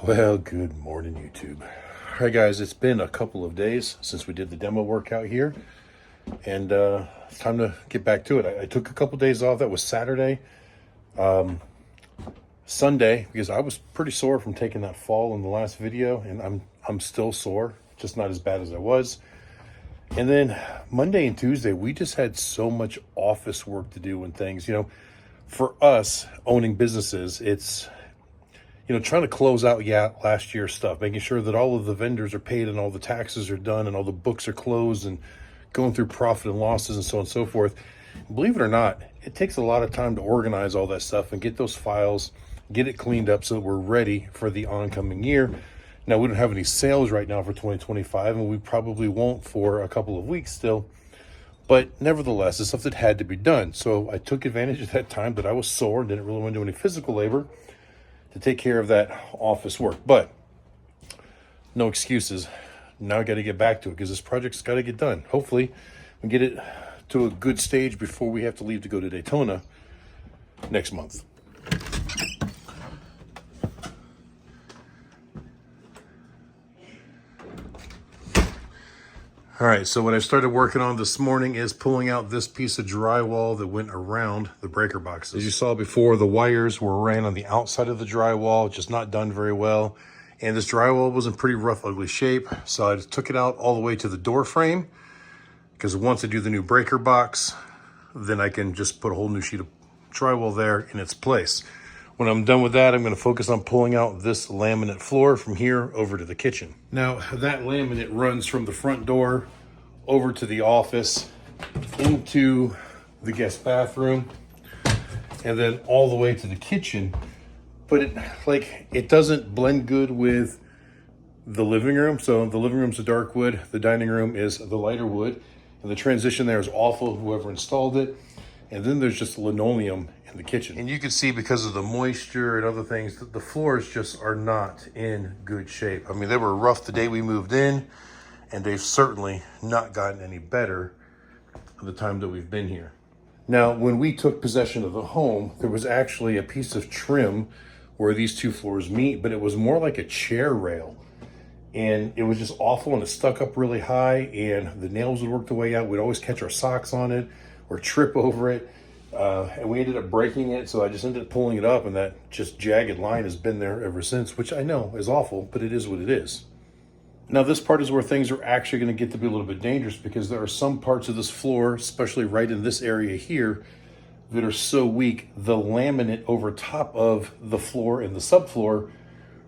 Well, good morning, YouTube. All right, guys, it's been a couple of days since we did the demo workout here, and it's time to get back to it. I took a couple days off. That was Saturday, Sunday, because I was pretty sore from taking that fall in the last video, and I'm still sore, just not as bad as I was. And then Monday and Tuesday, we just had so much office work to do and things. You know, for us owning businesses, it's trying to close out last year's stuff, making sure that all of the vendors are paid and all the taxes are done and all the books are closed and going through profit and losses and so on and so forth. Believe it or not, it takes a lot of time to organize all that stuff and get those files, get it cleaned up so that we're ready for the oncoming year. Now, we don't have any sales right now for 2025, and we probably won't for a couple of weeks still. But nevertheless, it's stuff that had to be done. So I took advantage of that time that I was sore and didn't really want to do any physical labor to take care of that office work. But no excuses. Now I got to get back to it because this project's got to get done. Hopefully we get it to a good stage before we have to leave to go to Daytona next month. All right, so what I started working on this morning is pulling out this piece of drywall that went around the breaker boxes. As you saw before, the wires were ran on the outside of the drywall, just not done very well. And this drywall was in pretty rough, ugly shape. So I just took it out all the way to the door frame, because once I do the new breaker box, then I can just put a whole new sheet of drywall there in its place. When I'm done with that, I'm going to focus on pulling out this laminate floor from here over to the kitchen. Now, that laminate runs from the front door over to the office, into the guest bathroom, and then all the way to the kitchen. But it doesn't blend good with the living room. So the living room's a dark wood, the dining room is the lighter wood, and the transition there is awful, whoever installed it. And then there's just linoleum in the kitchen. And you can see, because of the moisture and other things, that the floors just are not in good shape. I mean, they were rough the day we moved in, and they've certainly not gotten any better the time that we've been here. Now, when we took possession of the home, there was actually a piece of trim where these two floors meet, but it was more like a chair rail. And it was just awful, and it stuck up really high, and the nails would work the way out. We'd always catch our socks on it or trip over it. And we ended up breaking it, so I just ended up pulling it up, and that just jagged line has been there ever since, which I know is awful, but it is what it is. Now, this part is where things are actually going to get to be a little bit dangerous, because there are some parts of this floor, especially right in this area here, that are so weak, the laminate over top of the floor and the subfloor,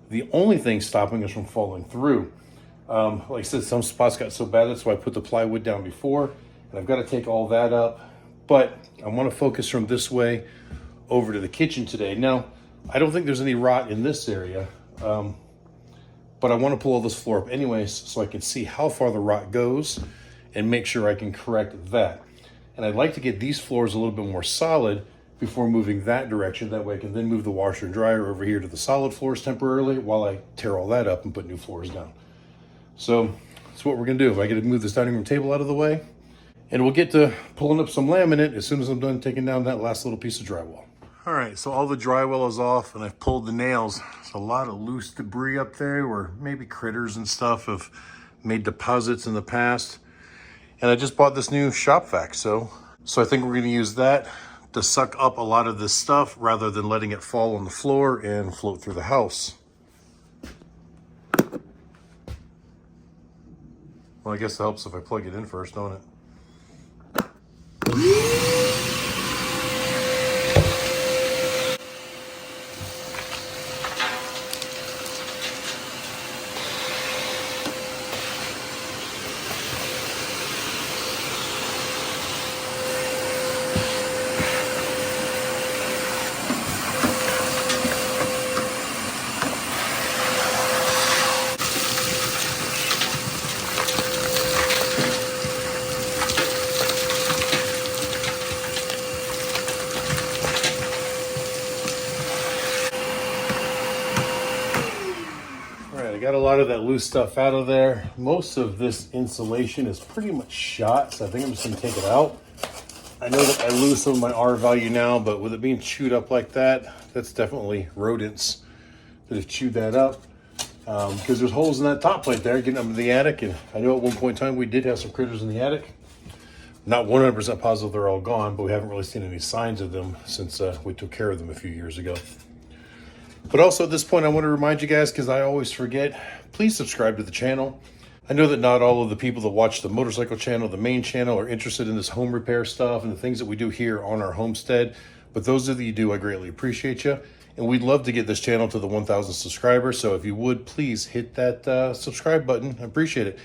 the only thing stopping us from falling through. Like I said, some spots got so bad, that's why I put the plywood down before, and I've got to take all that up. But I want to focus from this way over to the kitchen today. Now, I don't think there's any rot in this area, but I want to pull all this floor up anyways so I can see how far the rot goes and make sure I can correct that. And I'd like to get these floors a little bit more solid before moving that direction. That way I can then move the washer and dryer over here to the solid floors temporarily while I tear all that up and put new floors down. So that's what we're going to do. I got to move this dining room table out of the way, and we'll get to pulling up some laminate as soon as I'm done taking down that last little piece of drywall. All right, so all the drywall is off, and I've pulled the nails. There's a lot of loose debris up there where maybe critters and stuff have made deposits in the past. And I just bought this new shop vac, so I think we're gonna use that to suck up a lot of this stuff rather than letting it fall on the floor and float through the house. Well, I guess it helps if I plug it in first, don't it? I got a lot of that loose stuff out of there. Most of this insulation is pretty much shot, so I think I'm just gonna take it out. I know that I lose some of my R value now, but with it being chewed up like that, that's definitely rodents that have chewed that up. because there's holes in that top plate there getting up in the attic. And I know at one point in time we did have some critters in the attic. Not 100% positive they're all gone, but we haven't really seen any signs of them since we took care of them a few years ago. But also at this point, I want to remind you guys, because I always forget, please subscribe to the channel. I know that not all of the people that watch the motorcycle channel, the main channel, are interested in this home repair stuff and the things that we do here on our homestead. But those of you do, I greatly appreciate you. And we'd love to get this channel to the 1,000 subscribers. So if you would, please hit that subscribe button. I appreciate it.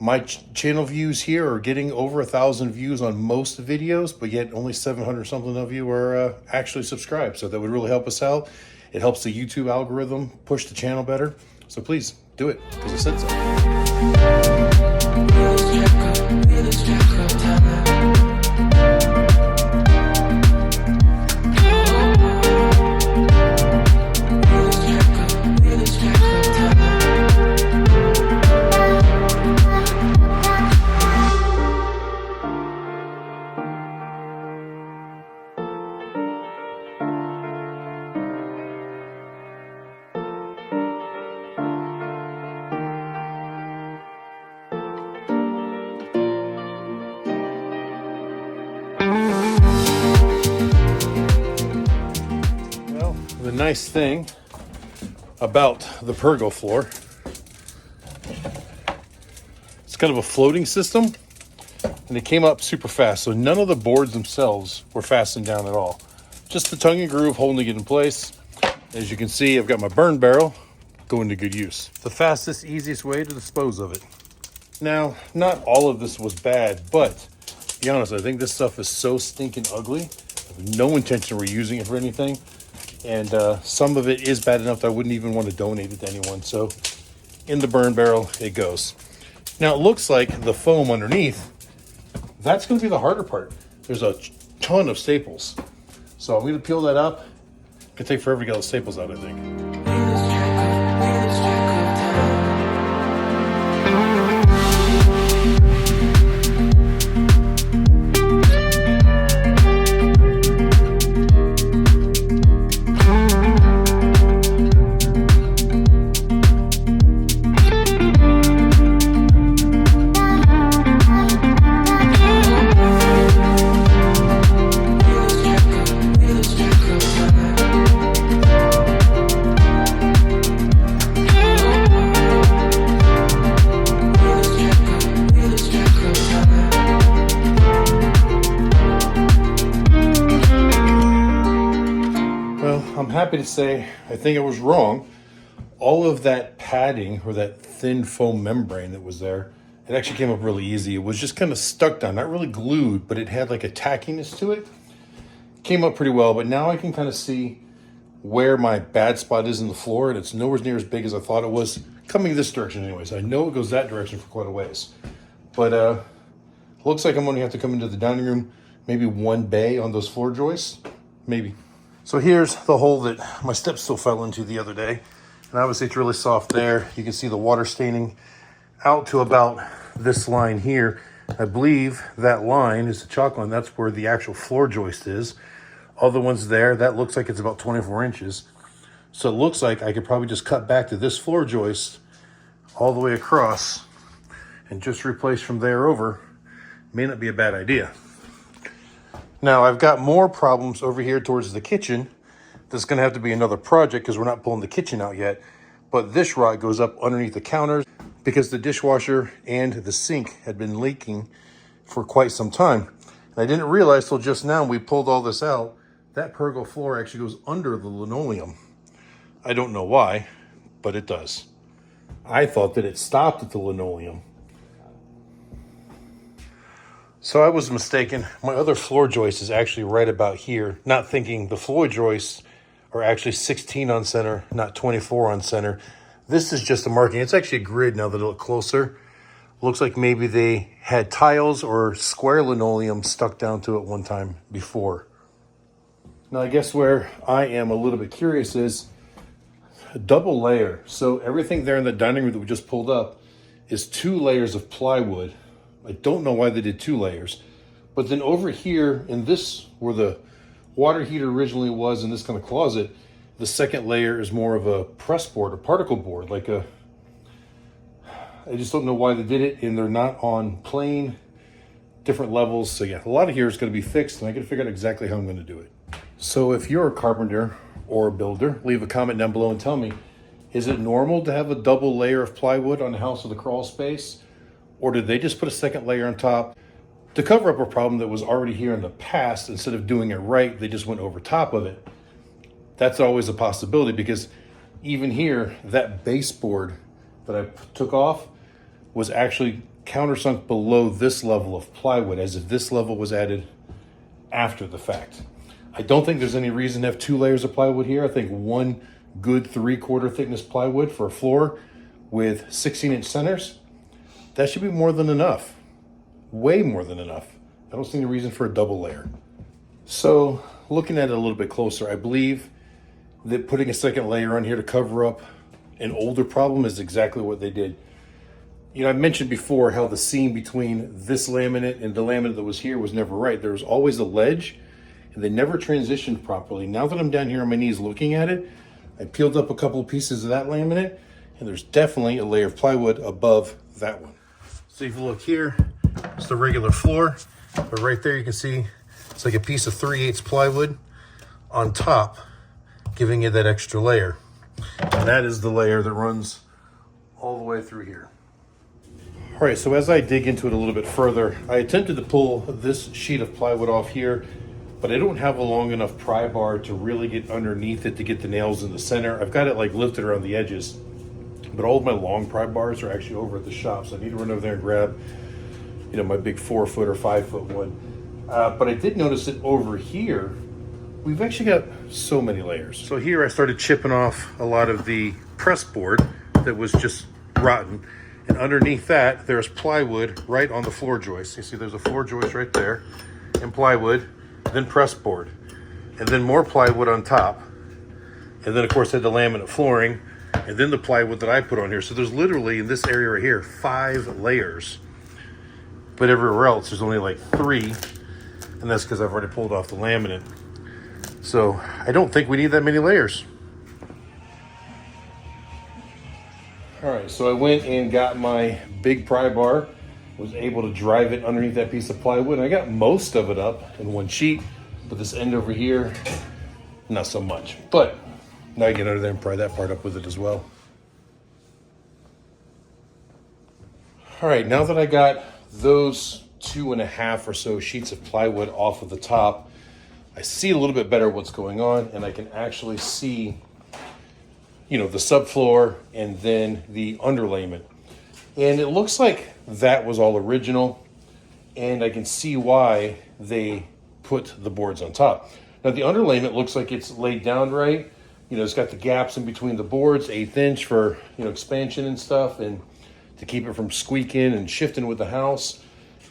My channel views here are getting over 1,000 views on most videos, but yet only 700 something of you are actually subscribed. So that would really help us out. It helps the YouTube algorithm push the channel better. So please do it, because I said so. The nice thing about the pergo floor, it's kind of a floating system, and it came up super fast. So none of the boards themselves were fastened down at all. Just the tongue and groove holding it in place. As you can see, I've got my burn barrel going to good use. The fastest, easiest way to dispose of it. Now, not all of this was bad, but to be honest, I think this stuff is so stinking ugly. I have no intention of reusing it for anything. And some of it is bad enough that I wouldn't even want to donate it to anyone. So in the burn barrel it goes. Now it looks like the foam underneath, that's going to be the harder part. There's a ton of staples. So I'm going to peel that up. It could take forever to get all the staples out, I think. I'm happy to say, I think I was wrong. All of that padding, or that thin foam membrane that was there, it actually came up really easy. It was just kind of stuck down, not really glued, but it had like a tackiness to it. Came up pretty well, but now I can kind of see where my bad spot is in the floor, and it's nowhere near as big as I thought it was. Coming this direction anyways. I know it goes that direction for quite a ways. But looks like I'm going to have to come into the dining room, maybe one bay on those floor joists, maybe. So here's the hole that my step stool fell into the other day. And obviously it's really soft there. You can see the water staining out to about this line here. I believe that line is the chalk line. That's where the actual floor joist is. All the ones there, that looks like it's about 24 inches. So it looks like I could probably just cut back to this floor joist all the way across and just replace from there over. May not be a bad idea. Now I've got more problems over here towards the kitchen. That's gonna have to be another project because we're not pulling the kitchen out yet. But this rod goes up underneath the counters because the dishwasher and the sink had been leaking for quite some time. And I didn't realize till just now we pulled all this out, that pergo floor actually goes under the linoleum. I don't know why, but it does. I thought that it stopped at the linoleum. So I was mistaken. My other floor joist is actually right about here, not thinking the floor joists are actually 16 on center, not 24 on center. This is just a marking. It's actually a grid now that I look closer. Looks like maybe they had tiles or square linoleum stuck down to it one time before. Now I guess where I am a little bit curious is a double layer. So everything there in the dining room that we just pulled up is 2 layers of plywood. I don't know why they did 2 layers. But then over here in this, where the water heater originally was in this kind of closet, The second layer is more of a press board, a particle board, I just don't know why they did it, and they're not on plane, different levels. So yeah, a lot of here is going to be fixed, and I got to figure out exactly how I'm going to do it. So if you're a carpenter or a builder, leave a comment down below and tell me, is it normal to have a double layer of plywood on the house with a crawl space? Or did they just put a second layer on top to cover up a problem that was already here in the past? Instead of doing it right, they just went over top of it. That's always a possibility, because even here, that baseboard that I took off was actually countersunk below this level of plywood, as if this level was added after the fact. I don't think there's any reason to have 2 layers of plywood here. I think one good 3/4 thickness plywood for a floor with 16-inch centers, that should be more than enough. Way more than enough. I don't see any reason for a double layer. So looking at it a little bit closer, I believe that putting a second layer on here to cover up an older problem is exactly what they did. You know, I mentioned before how the seam between this laminate and the laminate that was here was never right. There was always a ledge, and they never transitioned properly. Now that I'm down here on my knees looking at it, I peeled up a couple of pieces of that laminate, and there's definitely a layer of plywood above that one. So if you look here, it's the regular floor, but right there you can see it's like a piece of 3/8 plywood on top, giving it that extra layer. And that is the layer that runs all the way through here. All right, so as I dig into it a little bit further, I attempted to pull this sheet of plywood off here, but I don't have a long enough pry bar to really get underneath it to get the nails in the center. I've got it like lifted around the edges, but all of my long pry bars are actually over at the shop, so I need to run over there and grab, you know, my big 4-foot or 5-foot one. But I did notice that over here, we've actually got so many layers. So here I started chipping off a lot of the press board that was just rotten. And underneath that, there's plywood right on the floor joist. You see there's a floor joist right there, and plywood, then press board, and then more plywood on top. And then of course I had the laminate flooring, and then the plywood that I put on here. So there's literally in this area right here, 5 layers. But everywhere else, there's only like 3. And that's because I've already pulled off the laminate. So I don't think we need that many layers. All right, so I went and got my big pry bar, was able to drive it underneath that piece of plywood. And I got most of it up in one sheet, but this end over here, not so much. But now I get under there and pry that part up with it as well. All right, now that I got those 2.5 or so sheets of plywood off of the top, I see a little bit better what's going on, and I can actually see, you know, the subfloor and then the underlayment. And it looks like that was all original, and I can see why they put the boards on top. Now the underlayment looks like it's laid down right. You know, it's got the gaps in between the boards, 1/8 inch for, you know, expansion and stuff, and to keep it from squeaking and shifting with the house.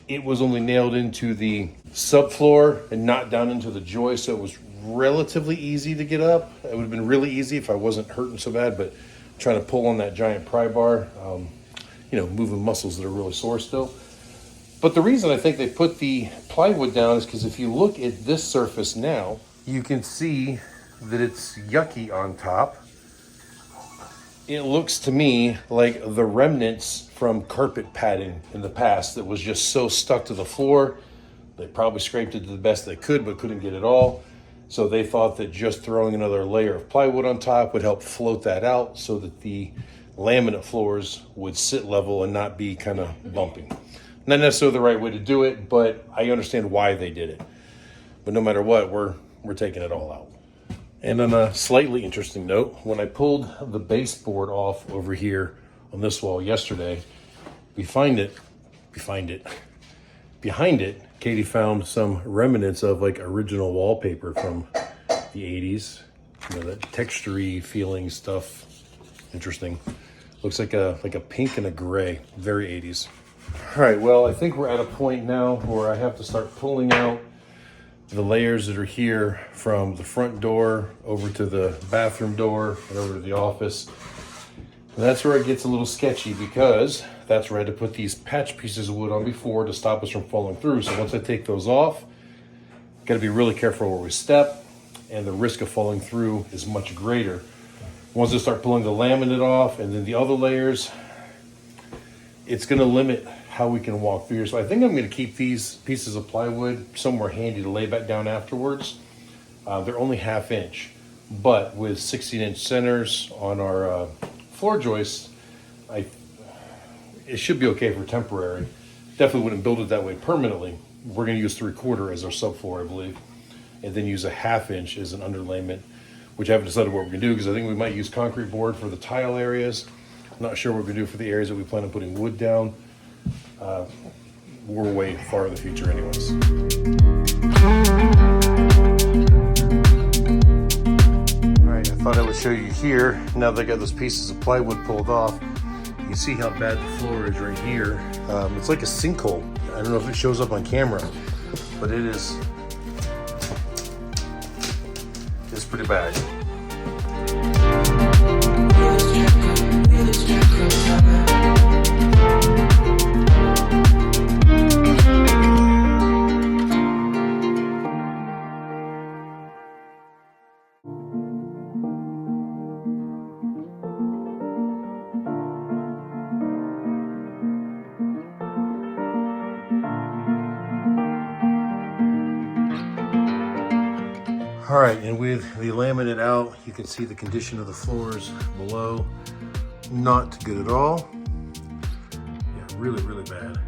It was only nailed into the subfloor and not down into the joist, so it was relatively easy to get up. It would have been really easy if I wasn't hurting so bad, but trying to pull on that giant pry bar, you know, moving muscles that are really sore still. But the reason I think they put the plywood down is because if you look at this surface now, you can see that it's yucky on top. It looks to me like the remnants from carpet padding in the past that was just so stuck to the floor. They probably scraped it the best they could, but couldn't get it all. So they thought that just throwing another layer of plywood on top would help float that out so that the laminate floors would sit level and not be kind of bumping. Not necessarily the right way to do it, but I understand why they did it. But no matter what, we're taking it all out. And on a slightly interesting note, when I pulled the baseboard off over here on this wall yesterday, behind it, Katie found some remnants of like original wallpaper from the 80s. You know, that texture-y feeling stuff. Interesting. Looks like a pink and a gray, very 80s. All right, well, I think we're at a point now where I have to start pulling out the layers that are here from the front door over to the bathroom door and over to the office. And that's where it gets a little sketchy, because that's where I had to put these patch pieces of wood on before to stop us from falling through. So once I take those off, got to be really careful where we step. and the risk of falling through is much greater. Once I start pulling the laminate off and then the other layers, it's going to limit how we can walk through here. So I think I'm going to keep these pieces of plywood somewhere handy to lay back down afterwards. They're only 1/2 inch, but with 16-inch centers on our floor joists, it should be okay for temporary. Definitely wouldn't build it that way permanently. We're going to use 3/4 as our subfloor, I believe, and then use a 1/2 inch as an underlayment, which I haven't decided what we're going to do, because I think we might use concrete board for the tile areas. I'm not sure what we're going to do for the areas that we plan on putting wood down. We're way far in the future anyways. All right, I thought I would show you here, now that I got those pieces of plywood pulled off, you can see how bad the floor is right here. It's like a sinkhole. I don't know if it shows up on camera, but it's pretty bad. All right, and with the laminate out, you can see the condition of the floors below. Not good at all. Yeah, really, really bad.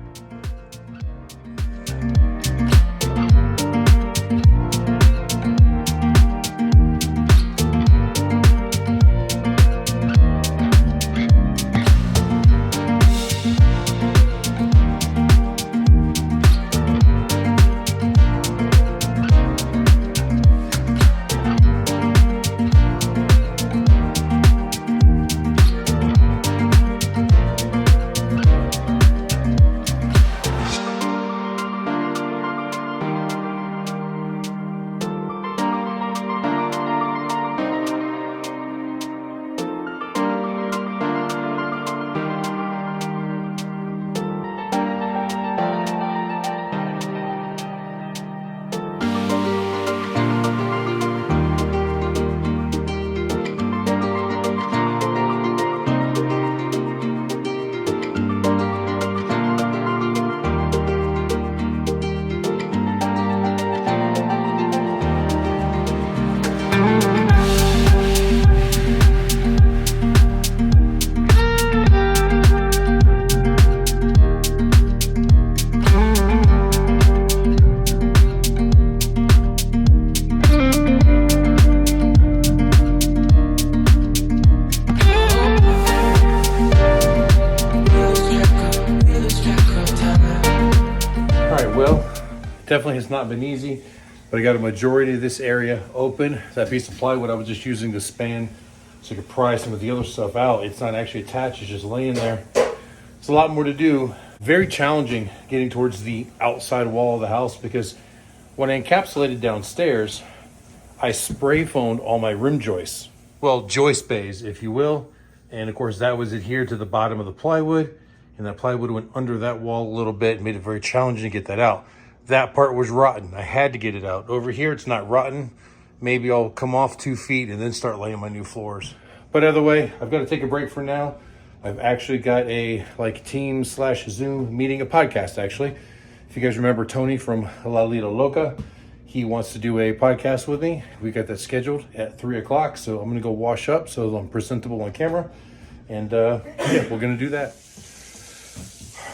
Definitely has not been easy, but I got a majority of this area open. That piece of plywood I was just using to span so I could pry some of the other stuff out. It's not actually attached, it's just laying there. It's a lot more to do. Very challenging getting towards the outside wall of the house, because when I encapsulated downstairs, I spray foamed all my rim joists. Well, joist bays, if you will. And of course that was adhered to the bottom of the plywood, and that plywood went under that wall a little bit and made it very challenging to get that out. That part was rotten. I had to get it out. Over here, it's not rotten. Maybe I'll come off 2 feet and then start laying my new floors. But either way, I've got to take a break for now. I've actually got a Teams/Zoom meeting, a podcast actually. If you guys remember Tony from La Lita Loca, he wants to do a podcast with me. We got that scheduled at 3 o'clock. So I'm going to go wash up so I'm presentable on camera. And yeah, we're going to do that.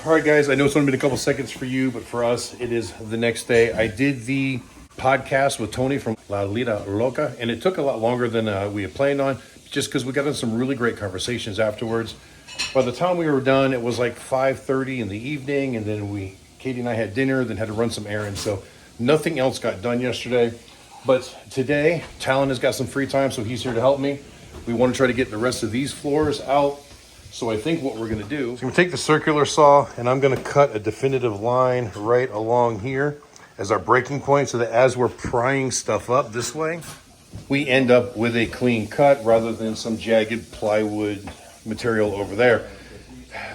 All right, guys, I know it's only been a couple seconds for you, but for us, it is the next day. I did the podcast with Tony from La Lita Loca, and it took a lot longer than we had planned on, just because we got in some really great conversations afterwards. By the time we were done, it was like 5:30 in the evening, and then Katie and I had dinner, then had to run some errands, so nothing else got done yesterday. But today, Talon has got some free time, so he's here to help me. We want to try to get the rest of these floors out. So I think what we're going to do is we're going to take the circular saw, and I'm going to cut a definitive line right along here as our breaking point, so that as we're prying stuff up this way, we end up with a clean cut rather than some jagged plywood material over there.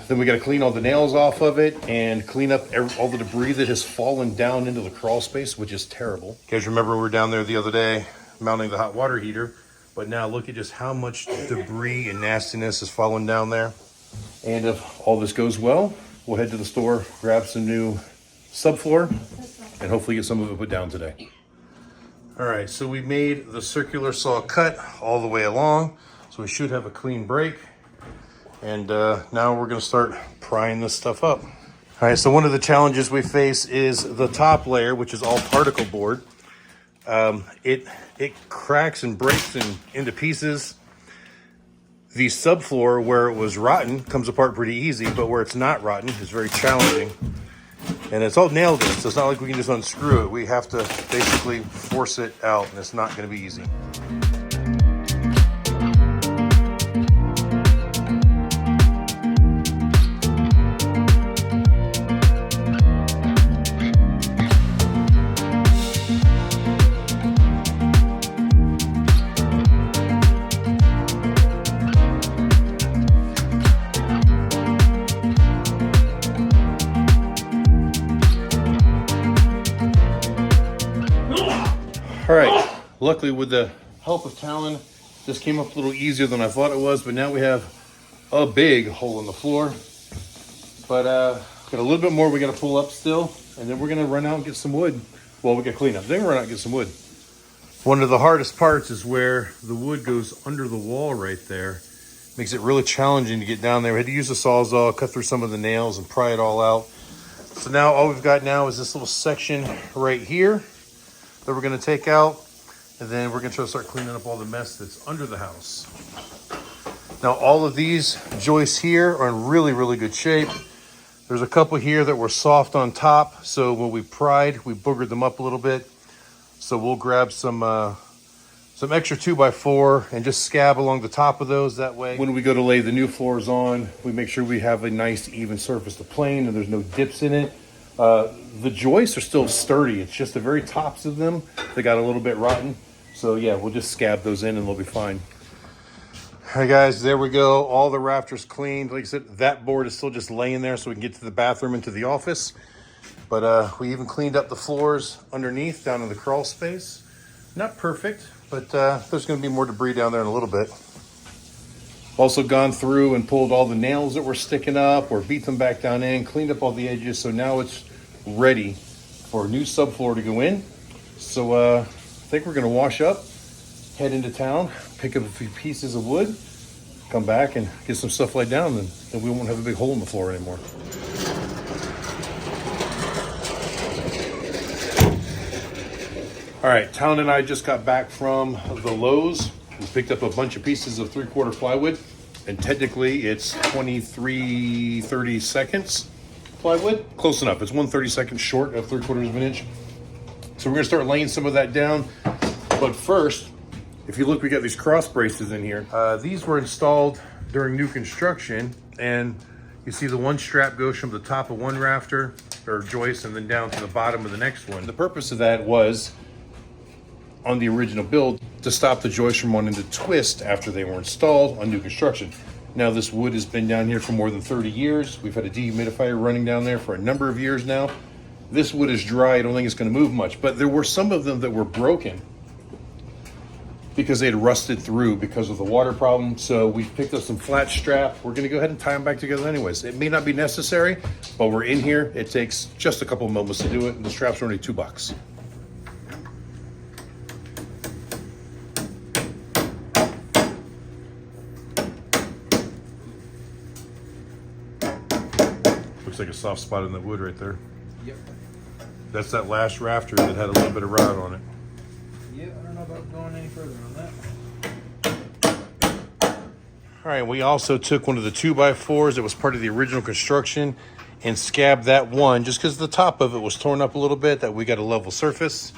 Then we got to clean all the nails off of it and clean up all the debris that has fallen down into the crawl space, which is terrible. You guys remember we were down there the other day mounting the hot water heater. But now look at just how much debris and nastiness is falling down there. And if all this goes well, we'll head to the store, grab some new subfloor, and hopefully get some of it put down today. All right, so we made the circular saw cut all the way along, so we should have a clean break. And now we're gonna start prying this stuff up. All right, so one of the challenges we face is the top layer, which is all particle board. It cracks and breaks into pieces. The subfloor, where it was rotten, comes apart pretty easy, but where it's not rotten is very challenging. And it's all nailed in, so it's not like we can just unscrew it. We have to basically force it out, and it's not gonna be easy. All right, luckily with the help of Talon, this came up a little easier than I thought it was, but now we have a big hole in the floor. But got a little bit more we gotta pull up still, and then we're gonna run out and get some wood. Well, we gotta clean up, then run out and get some wood. One of the hardest parts is where the wood goes under the wall right there. Makes it really challenging to get down there. We had to use a Sawzall, cut through some of the nails and pry it all out. So now all we've got now is this little section right here that we're gonna take out, and then we're gonna try to start cleaning up all the mess that's under the house. Now all of these joists here are in really, really good shape. There's a couple here that were soft on top, so when we pried, we boogered them up a little bit. So we'll grab some extra 2x4 and just scab along the top of those. That way, when we go to lay the new floors on, we make sure we have a nice even surface to plane and there's no dips in it. The joists are still sturdy. It's just the very tops of them that got a little bit rotten. So yeah, we'll just scab those in and they'll be fine. All right, guys, there we go. All the rafters cleaned. Like I said, that board is still just laying there so we can get to the bathroom and to the office. But we even cleaned up the floors underneath down in the crawl space. Not perfect, but there's gonna be more debris down there in a little bit. Also gone through and pulled all the nails that were sticking up or beat them back down in, cleaned up all the edges. So now it's ready for a new subfloor to go in. So I think we're gonna wash up, head into town, pick up a few pieces of wood, come back and get some stuff laid down, and then we won't have a big hole in the floor anymore. All right, Talon and I just got back from the Lowe's. We picked up a bunch of pieces of 3/4 plywood, and technically it's 23/30 seconds plywood. Close enough. It's 1/32 short of 3/4 of an inch. So we're gonna start laying some of that down. But first, if you look, we got these cross braces in here. These were installed during new construction, and you see the one strap goes from the top of one rafter or joist and then down to the bottom of the next one. The purpose of that was, on the original build, to stop the joists from wanting to twist after they were installed on new construction. Now this wood has been down here for more than 30 years. We've had a dehumidifier running down there for a number of years now. This wood is dry. I don't think it's going to move much, but there were some of them that were broken because they had rusted through because of the water problem. So we picked up some flat strap. We're going to go ahead and tie them back together anyways. It may not be necessary, but we're in here. It takes just a couple of moments to do it, and the straps are only $2. Looks like a soft spot in the wood right there. Yep. That's that last rafter that had a little bit of rot on it. Yeah, I don't know about going any further on that. All right, we also took one of the 2x4s that was part of the original construction and scabbed that one just because the top of it was torn up a little bit, that we got a level surface.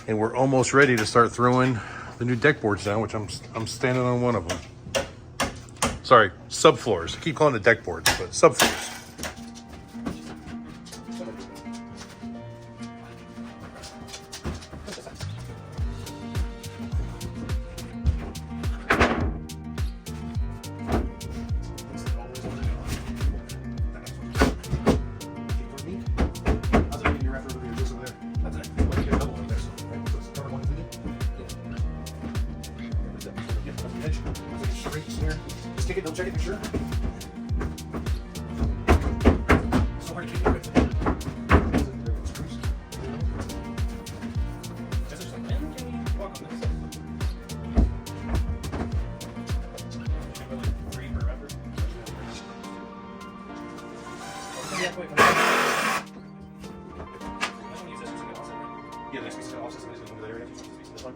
And we're almost ready to start throwing the new deck boards down, which I'm standing on one of them. Sorry, subfloors. I keep calling it deck boards, but subfloors. breaks here. Just kick it, double check it, make sure. So hard to kick it with. Just like, man, can you walk on this? Like 3 per effort. Yeah, wait, yeah, the next piece is going to offset, somebody's going to move that area. This one.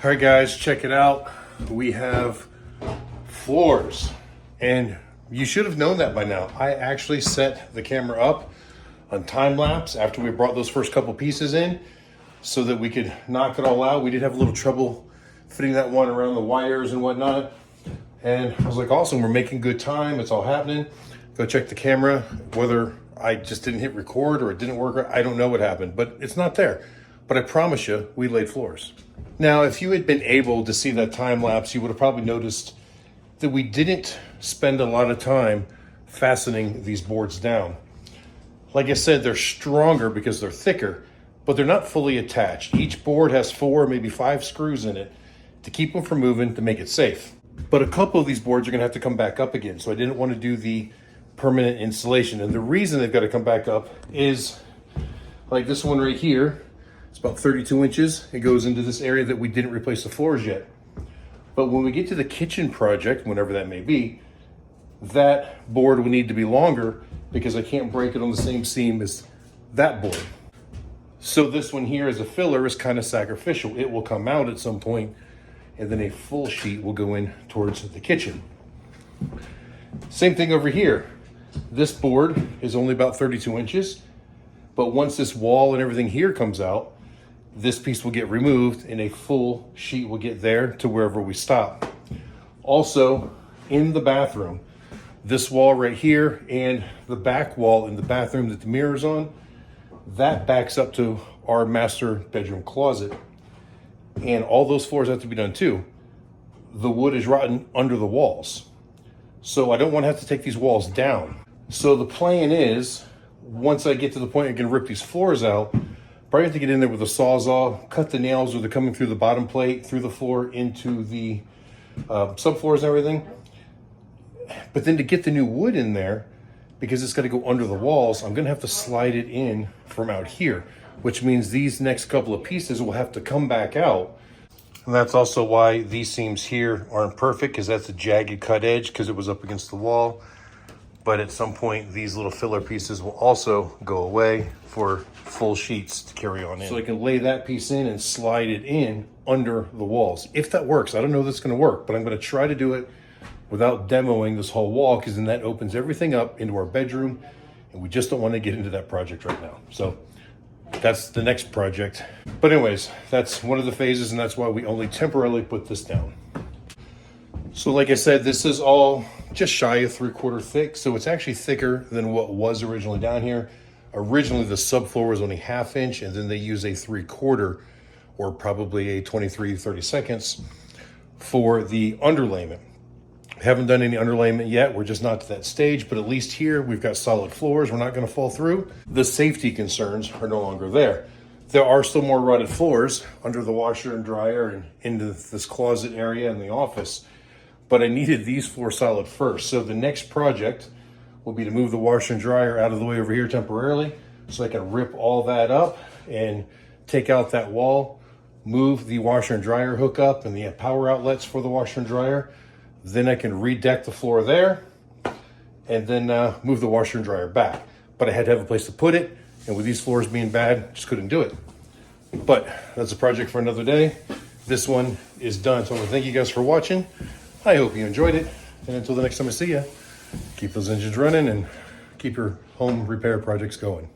All right, guys, check it out. We have floors, and you should have known that by now. I actually set the camera up on time lapse after we brought those first couple pieces in so that we could knock it all out. We did have a little trouble fitting that one around the wires and whatnot. And I was like, awesome, we're making good time. It's all happening. Go check the camera. Whether I just didn't hit record or it didn't work, I don't know what happened, but it's not there. But I promise you, we laid floors. Now, if you had been able to see that time lapse, you would have probably noticed that we didn't spend a lot of time fastening these boards down. Like I said, they're stronger because they're thicker, but they're not fully attached. Each board has 4, maybe 5 screws in it to keep them from moving, to make it safe. But a couple of these boards are gonna have to come back up again, so I didn't want to do the permanent installation. And the reason they've got to come back up is like this one right here. It's about 32 inches. It goes into this area that we didn't replace the floors yet. But when we get to the kitchen project, whenever that may be, that board will need to be longer because I can't break it on the same seam as that board. So this one here as a filler is kind of sacrificial. It will come out at some point, and then a full sheet will go in towards the kitchen. Same thing over here. This board is only about 32 inches, but once this wall and everything here comes out, this piece will get removed and a full sheet will get there to wherever we stop. Also, in the bathroom, this wall right here and the back wall in the bathroom that the mirror's on, that backs up to our master bedroom closet. And all those floors have to be done too. The wood is rotten under the walls. So I don't want to have to take these walls down. So the plan is, once I get to the point I can rip these floors out, probably have to get in there with a Sawzall, cut the nails where they're coming through the bottom plate, through the floor, into the subfloors and everything. But then to get the new wood in there, because it's got to go under the walls, I'm going to have to slide it in from out here, which means these next couple of pieces will have to come back out. And that's also why these seams here aren't perfect, because that's a jagged cut edge because it was up against the wall. but at some point these little filler pieces will also go away for full sheets to carry on in. So I can lay that piece in and slide it in under the walls. If that works, I don't know if that's gonna work, but I'm gonna try to do it without demoing this whole wall, because then that opens everything up into our bedroom, and we just don't want to get into that project right now. So that's the next project. But anyways, that's one of the phases, and that's why we only temporarily put this down. So like I said, this is all just shy of 3/4 thick, so it's actually thicker than what was originally down here. Originally the subfloor was only 1/2 inch, and then they use a 3/4 or probably a 23/32 for the underlayment. Haven't done any underlayment yet. We're just not to that stage, but at least here we've got solid floors. We're not going to fall through. The safety concerns are no longer there. There are still more rutted floors under the washer and dryer and into this closet area in the office, but I needed these floors solid first. So the next project will be to move the washer and dryer out of the way over here temporarily, so I can rip all that up and take out that wall, move the washer and dryer hookup and the power outlets for the washer and dryer. Then I can redeck the floor there and then move the washer and dryer back. But I had to have a place to put it, and with these floors being bad, just couldn't do it. But that's a project for another day. This one is done. So I want to thank you guys for watching. I hope you enjoyed it. And until the next time I see you, keep those engines running and keep your home repair projects going.